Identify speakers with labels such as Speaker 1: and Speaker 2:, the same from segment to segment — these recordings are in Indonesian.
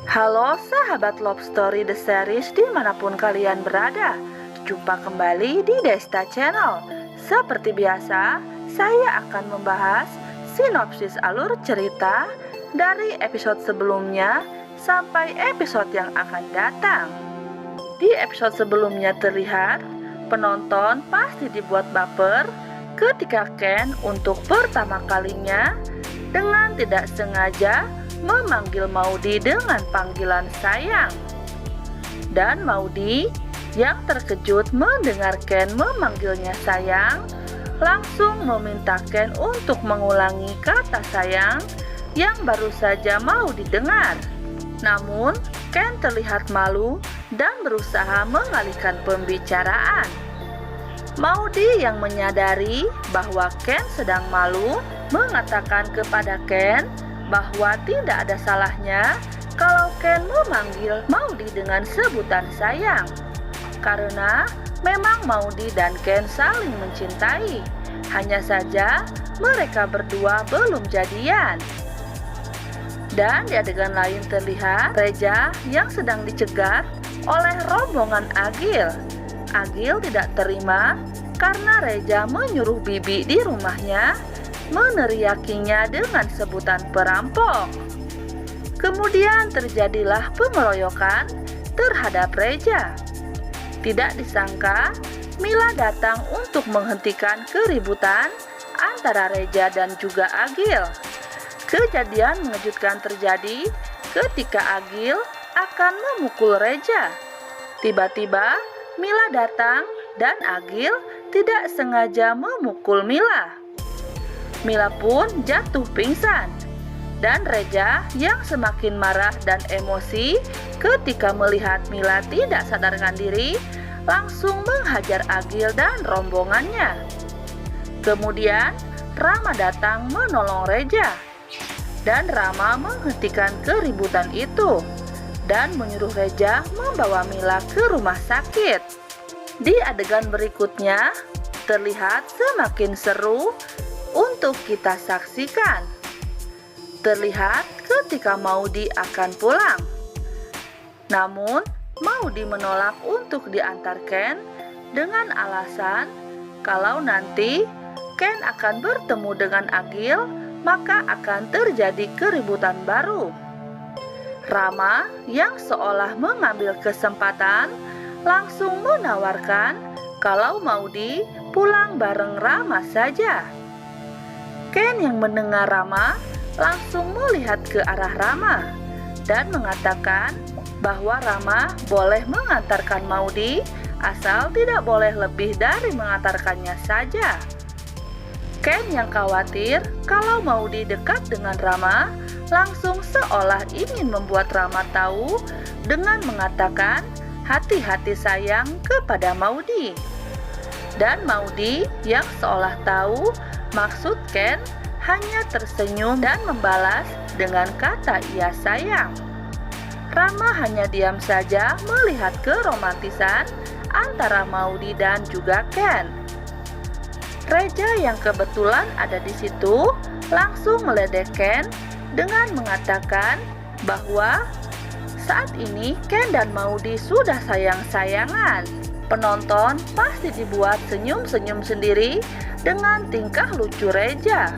Speaker 1: Halo sahabat Love Story The Series dimanapun kalian berada. Jumpa kembali di Desta Channel. Seperti biasa, saya akan membahas sinopsis alur cerita dari episode sebelumnya sampai episode yang akan datang. Di episode sebelumnya terlihat penonton pasti dibuat baper ketika Ken untuk pertama kalinya dengan tidak sengaja memanggil Maudy dengan panggilan sayang. Dan Maudy yang terkejut mendengar Ken memanggilnya sayang, langsung meminta Ken untuk mengulangi kata sayang yang baru saja mau didengar. Namun, Ken terlihat malu dan berusaha mengalihkan pembicaraan. Maudy yang menyadari bahwa Ken sedang malu mengatakan kepada Ken bahwa tidak ada salahnya kalau Ken memanggil Maudy dengan sebutan sayang. Karena memang Maudy dan Ken saling mencintai. Hanya saja mereka berdua belum jadian. Dan di adegan lain terlihat Reja yang sedang dicegat oleh rombongan Agil. Agil tidak terima karena Reja menyuruh Bibi di rumahnya meneriakinya dengan sebutan perampok. Kemudian terjadilah pengeroyokan terhadap Reja. Tidak disangka, Mila datang untuk menghentikan keributan antara Reja dan juga Agil. Kejadian mengejutkan terjadi ketika Agil akan memukul Reja. Tiba-tiba Mila datang dan Agil tidak sengaja memukul Mila. Mila pun jatuh pingsan, dan Reja yang semakin marah dan emosi ketika melihat Mila tidak sadarkan diri, langsung menghajar Agil dan rombongannya. Kemudian Rama datang menolong Reja, dan Rama menghentikan keributan itu dan menyuruh Reja membawa Mila ke rumah sakit. Di adegan berikutnya terlihat semakin seru untuk kita saksikan. Terlihat ketika Maudy akan pulang. Namun, Maudy menolak untuk diantar Ken dengan alasan kalau nanti Ken akan bertemu dengan Agil, maka akan terjadi keributan baru. Rama yang seolah mengambil kesempatan langsung menawarkan kalau Maudy pulang bareng Rama saja. Ken yang mendengar Rama langsung melihat ke arah Rama dan mengatakan bahwa Rama boleh mengantarkan Maudy asal tidak boleh lebih dari mengantarkannya saja. Ken yang khawatir kalau Maudy dekat dengan Rama langsung seolah ingin membuat Rama tahu dengan mengatakan hati-hati sayang kepada Maudy. Dan Maudy yang seolah tahu maksud Ken hanya tersenyum dan membalas dengan kata ia sayang. Rama hanya diam saja melihat keromantisan antara Maudy dan juga Ken. Reja yang kebetulan ada di situ langsung meledek Ken dengan mengatakan bahwa saat ini Ken dan Maudy sudah sayang-sayangan. Penonton pasti dibuat senyum-senyum sendiri dengan tingkah lucu Reja.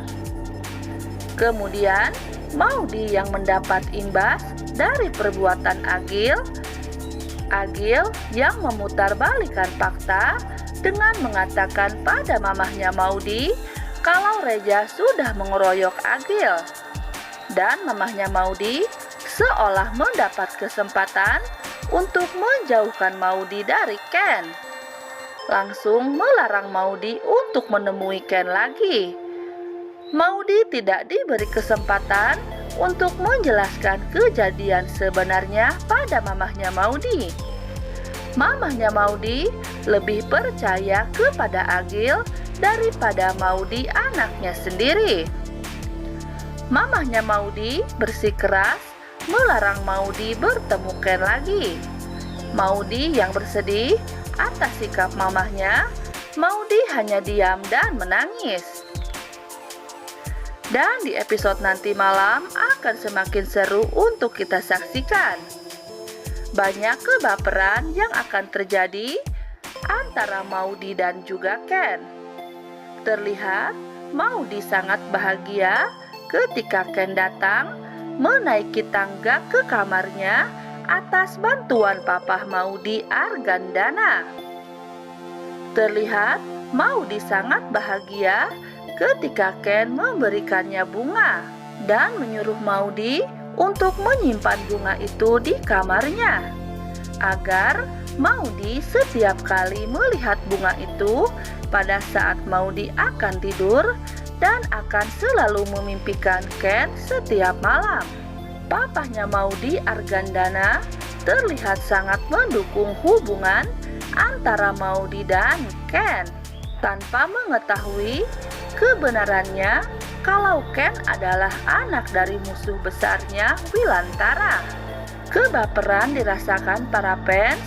Speaker 1: Kemudian Maudy yang mendapat imbas dari perbuatan Agil. Agil yang memutarbalikkan fakta dengan mengatakan pada mamahnya Maudy kalau Reja sudah mengeroyok Agil. Dan mamahnya Maudy seolah mendapat kesempatan untuk menjauhkan Maudy dari Ken. Langsung melarang Maudy untuk menemui Ken lagi. Maudy tidak diberi kesempatan untuk menjelaskan kejadian sebenarnya pada mamahnya Maudy. Mamahnya Maudy lebih percaya kepada Agil daripada Maudy anaknya sendiri. Mamahnya Maudy bersikeras melarang Maudy bertemu Ken lagi. Maudy yang bersedih atas sikap mamahnya, Maudy hanya diam dan menangis. Dan di episode nanti malam akan semakin seru untuk kita saksikan. Banyak kebaperan yang akan terjadi antara Maudy dan juga Ken. Terlihat Maudy sangat bahagia ketika Ken datang menaiki tangga ke kamarnya atas bantuan Papa Maudy Argandana. Terlihat Maudy sangat bahagia ketika Ken memberikannya bunga dan menyuruh Maudy untuk menyimpan bunga itu di kamarnya agar Maudy setiap kali melihat bunga itu pada saat Maudy akan tidur dan akan selalu memimpikan Ken setiap malam. Papahnya Maudy Argandana terlihat sangat mendukung hubungan antara Maudy dan Ken tanpa mengetahui kebenarannya kalau Ken adalah anak dari musuh besarnya Wilantara. Kebaperan dirasakan para fans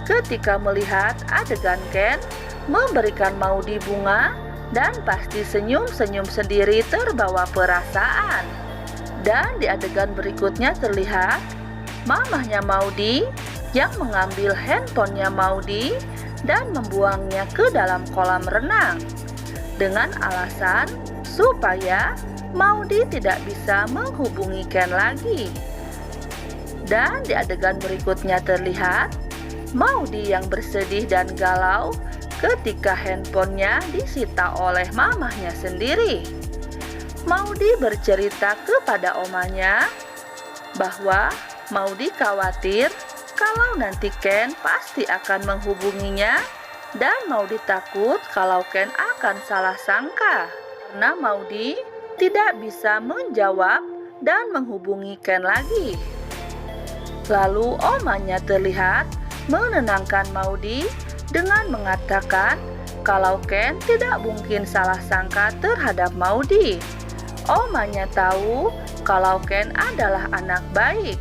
Speaker 1: ketika melihat adegan Ken memberikan Maudy bunga dan pasti senyum-senyum sendiri terbawa perasaan. Dan di adegan berikutnya terlihat mamahnya Maudy yang mengambil handphonenya Maudy dan membuangnya ke dalam kolam renang dengan alasan supaya Maudy tidak bisa menghubungi Ken lagi. Dan di adegan berikutnya terlihat Maudy yang bersedih dan galau ketika handphonenya disita oleh mamahnya sendiri. Maudy bercerita kepada omanya bahwa Maudy khawatir kalau nanti Ken pasti akan menghubunginya dan Maudy takut kalau Ken akan salah sangka karena Maudy tidak bisa menjawab dan menghubungi Ken lagi. Lalu omanya terlihat menenangkan Maudy dengan mengatakan kalau Ken tidak mungkin salah sangka terhadap Maudy. Omanya tahu kalau Ken adalah anak baik.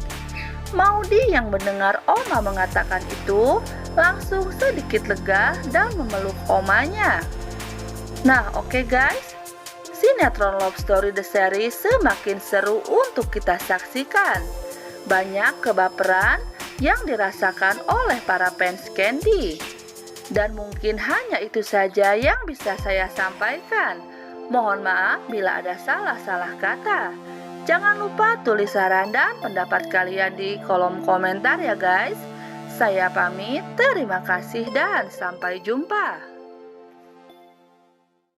Speaker 1: Maudy yang mendengar Oma mengatakan itu langsung sedikit lega dan memeluk omanya. Nah, oke guys, sinetron Love Story The Series semakin seru untuk kita saksikan. Banyak kebaperan yang dirasakan oleh para fans Candy. Dan mungkin hanya itu saja yang bisa saya sampaikan. Mohon maaf bila ada salah-salah kata. Jangan lupa tulis saran dan pendapat kalian di kolom komentar ya guys. Saya pamit, terima kasih dan sampai jumpa.